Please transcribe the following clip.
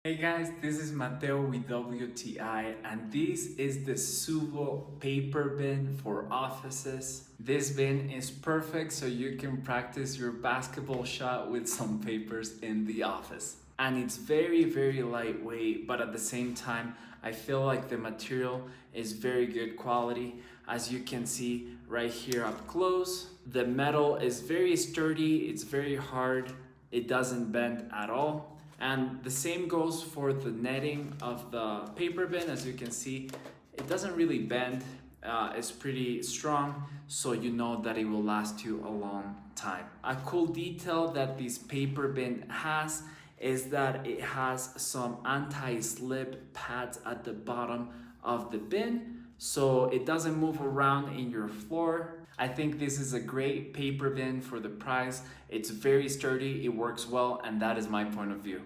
Hey guys, this is Mateo with WTI and this is the Zuvo paper bin for offices. This bin is perfect so you can practice your basketball shot with some papers in the office. And it's very lightweight, but at the same time, I feel like the material is very good quality. As you can see right here up close, the metal is very sturdy, it's very hard, it doesn't bend at all. And the same goes for the netting of the paper bin. As you can see, it doesn't really bend. It's pretty strong, so you know that it will last you a long time. A cool detail that this paper bin has is that it has some anti-slip pads at the bottom of the bin, so it doesn't move around in your floor. I think this is a great paper bin for the price. It's very sturdy, it works well, and that is my point of view.